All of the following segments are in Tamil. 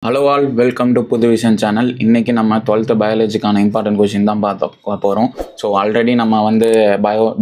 ஹலோ ஆல், வெல்கம் டு புது விஷன் சேனல். இன்றைக்கி நம்ம 12th பயாலஜிக்கான இம்பார்ட்டன்ட் கொஷின் தான் பார்க்க போகிறோம். ஸோ ஆல்ரெடி நம்ம வந்து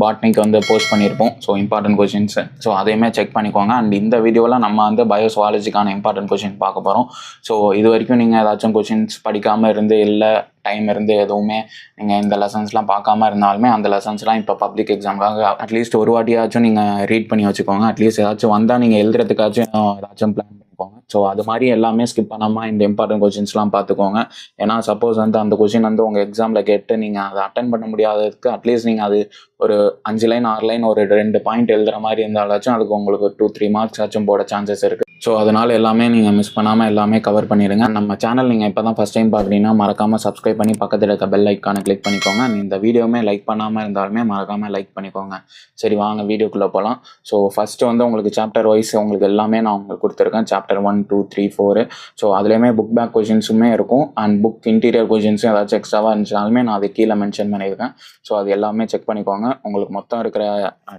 பாட்னிக்கு வந்து போஸ்ட் பண்ணியிருப்போம். ஸோ இம்பார்ட்டன்ட் கொஷின்ஸு ஸோ அதையுமே செக் பண்ணிக்கோங்க. அண்ட் இந்த வீடியோவில் நம்ம வந்து பயோசுவாலஜிக்கான இம்பார்ட்டன்ட் கொஷின் பார்க்க போகிறோம். ஸோ இது வரைக்கும் நீங்கள் ஏதாச்சும் கொஷின்ஸ் படிக்காமல் இருந்து இல்லை டைம் இருந்து எதுவுமே நீங்கள் இந்த லெசன்ஸ்லாம் பார்க்காம இருந்தாலுமே அந்த லெசன்ஸ்லாம் இப்போ பப்ளிக் எக்ஸாமுக்காக அட்லீஸ்ட் ஒரு வாட்டியாச்சும் நீங்கள் ரீட் பண்ணி வச்சுக்கோங்க. அட்லீஸ்ட் ஏதாச்சும் வந்தால் நீங்கள் எழுதுறதுக்காச்சும் ஏதாச்சும் பிளான் பண்ணிக்கோங்க. ஸோ அது மாதிரி எல்லாமே ஸ்கிப் பண்ணாமல் இந்த இம்பார்ட்டன்ட் கொஷின்ஸ்லாம் பார்த்துக்கோங்க. ஏன்னா சப்போஸ் வந்து அந்த கொஷின் வந்து உங்கள் எக்ஸாமில் கேட்டு நீங்கள் அதை அட்டன் பண்ண முடியாததுக்கு அட்லீஸ்ட் நீங்கள் அது ஒரு 5 லைன் 6 லைன் ஒரு 2 பாயிண்ட் எழுதுகிற மாதிரி இருந்தாலாச்சும் அதுக்கு உங்களுக்கு 2-3 மார்க்ஸ் ஆச்சும் போட சான்சஸ் இருக்குது. ஸோ அதனால் எல்லாமே நீங்கள் மிஸ் பண்ணாமல் எல்லாமே கவர் பண்ணிடுங்க. நம்ம சேனல் நீங்கள் இப்போ தான் ஃபஸ்ட் டைம் பார்க்குறீங்கன்னா மறக்காமல் சப்ஸ்கிரைப் பண்ணி பக்கத்தில் இருக்க பெல் ஐக்கானை கிளிக் பண்ணிக்கோங்க. இந்த வீடியோவுமே லைக் பண்ணாமல் இருந்தாலுமே மறக்காமல் லைக் பண்ணிக்கோங்க. சரி, வாங்க வீடியோக்குள்ளே போகலாம். ஸோ ஃபஸ்ட்டு வந்து உங்களுக்கு சாப்டர் வைஸ் உங்களுக்கு எல்லாமே நான் உங்களுக்கு கொடுத்துருக்கேன். சாப்டர் 1, 2, 3, 4. ஸோ அதுலேயுமே புக் பேக் கொஷின்ஸுமே இருக்கும். அண்ட் புக் இன்டீரியர் கொஷின்ஸும் ஏதாச்சும் எக்ஸ்ட்ராவாக இருந்துச்சுனாலுமே நான் அது கீழே மென்ஷன் பண்ணியிருக்கேன். ஸோ அது எல்லாமே செக் பண்ணிக்கோங்க. உங்களுக்கு மொத்தம் இருக்கிற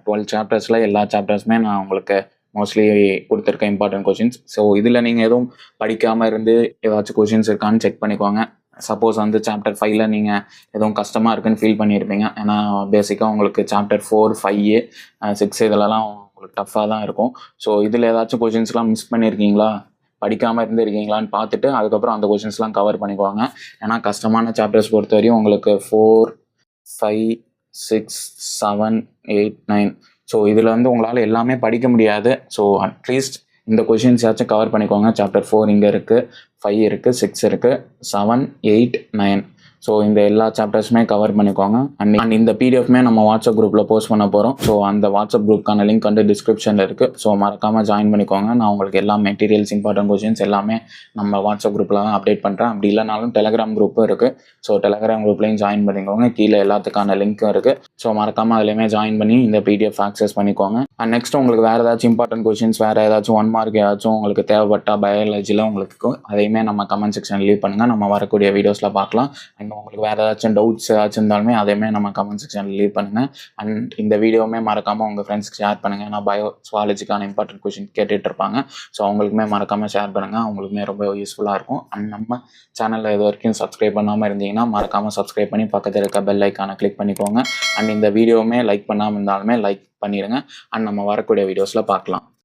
12 சாப்டர்ஸில் எல்லா சாப்டர்ஸுமே நான் உங்களுக்கு மோஸ்ட்லி கொடுத்துருக்க இம்பார்ட்டன்ட் கொஷின்ஸ். ஸோ இதில் நீங்கள் எதுவும் படிக்காமல் இருந்து ஏதாச்சும் கொஷின்ஸ் இருக்கான்னு செக் பண்ணிக்கோங்க. சப்போஸ் வந்து சாப்டர் 5ல் நீங்கள் எதுவும் கஷ்டமாக இருக்குன்னு ஃபீல் பண்ணியிருப்பீங்க. ஏன்னா பேசிக்காக உங்களுக்கு சாப்டர் 4, 5, 6 இதிலலாம் உங்களுக்கு டஃப்பாக தான் இருக்கும். ஸோ இதில் ஏதாச்சும் கொஷின்ஸ்லாம் மிஸ் பண்ணியிருக்கீங்களா, படிக்காமல் இருந்திருக்கீங்களான்னு பார்த்துட்டு அதுக்கப்புறம் அந்த கொஷின்ஸ்லாம் கவர் பண்ணிக்குவாங்க. ஏன்னா கஷ்டமான சாப்டர்ஸ் பொறுத்த வரையும் உங்களுக்கு 4, 5, 6, 7, 8, 9. ஸோ இதில் வந்து உங்களால் எல்லாமே படிக்க முடியாது. ஸோ அட்லீஸ்ட் இந்த கொஷின்ஸ் ஆச்சும் கவர் பண்ணிக்கோங்க. சாப்டர் 4 இங்கே இருக்குது, 5 இருக்குது, 6 இருக்குது, 7, 8, 9. ஸோ இந்த எல்லா சாப்டர்ஸுமே கவர் பண்ணிக்கோங்க. அண்ட் இந்த பிடிஎஃப்மே நம்ம வாட்ஸ்அப் குரூப்பில் போஸ்ட் பண்ண போகிறோம். ஸோ அந்த வாட்ஸ்அப் குரூப்புக்கான லிங்க் வந்து டிஸ்கிரிப்ஷனில் இருக்குது. ஸோ மறக்காமல் ஜாயின் பண்ணிக்கோங்க. நான் உங்களுக்கு எல்லா மெட்டீரியல்ஸ், இம்பார்ட்டன்ட் கொஷின்ஸ் எல்லாமே நம்ம வாட்ஸ்அப் குரூப்பில் தான் அப்டேட் பண்ணுறேன். அப்படி இல்லைனாலும் டெலகிராம் குரூப்பும் இருக்குது. ஸோ டெலகிராம் குரூப்லேயும் ஜாயின் பண்ணிக்கோங்க. கீழே எல்லாத்துக்கான லிங்க்கும் இருக்குது. ஸோ மறக்காமல் அதுலேயுமே ஜாயின் பண்ணி இந்த பிடிஎஃப் ஆக்சஸ் பண்ணிக்கோங்க. அண்ட் நெக்ஸ்ட் உங்களுக்கு வேறு ஏதாச்சும் இம்பார்ட்டன்ட் கொஷின்ஸ், வேறு ஏதாச்சும் 1 மார்க் ஏதாச்சும் உங்களுக்கு தேவைப்பட்டால் பயாலஜியில் உங்களுக்கு அதையுமே நம்ம கமெண்ட் செக்ஷன் லீவ் பண்ணுங்கள். நம்ம வரக்கூடிய வீடியோஸில் பார்க்கலாம். அண்ட் உங்களுக்கு வேறு ஏதாச்சும் டவுட்ஸ் ஏதாச்சும் இருந்தாலுமே அதையுமே நம்ம கமெண்ட் செக்ஷனில் லீவ் பண்ணுங்கள். அண்ட் இந்த வீடியோவுமே மறக்காமல் உங்கள் ஃப்ரெண்ட்ஸ்க்கு ஷேர் பண்ணுங்கள். ஏன்னா பயோசுவாலஜிக்கான இம்பார்ட்டன்ட் கொஷின் கேட்டுட்டு இருப்பாங்க. ஸோ அவங்களுக்குமே மறக்காமல் ஷேர் பண்ணுங்கள். அவங்களுக்குமே ரொம்ப யூஸ்ஃபுல்லாக இருக்கும். அண்ட் நம்ம சேனலில் இது வரைக்கும் சப்ஸ்கிரைப் பண்ணாமல் இருந்தீங்கன்னா மறக்காமல் சப்ஸ்கிரைப் பண்ணி பக்கத்தில் இருக்க பெல் ஐக்கானை கிளிக் பண்ணிக்கோங்க. அண்ட் இந்த வீடியோவுமே லைக் பண்ணாமல் இருந்தாலுமே லைக் பண்ணிடுங்க. அண்ட் நம்ம வரக்கூடிய வீடியோஸில் பார்க்கலாம்.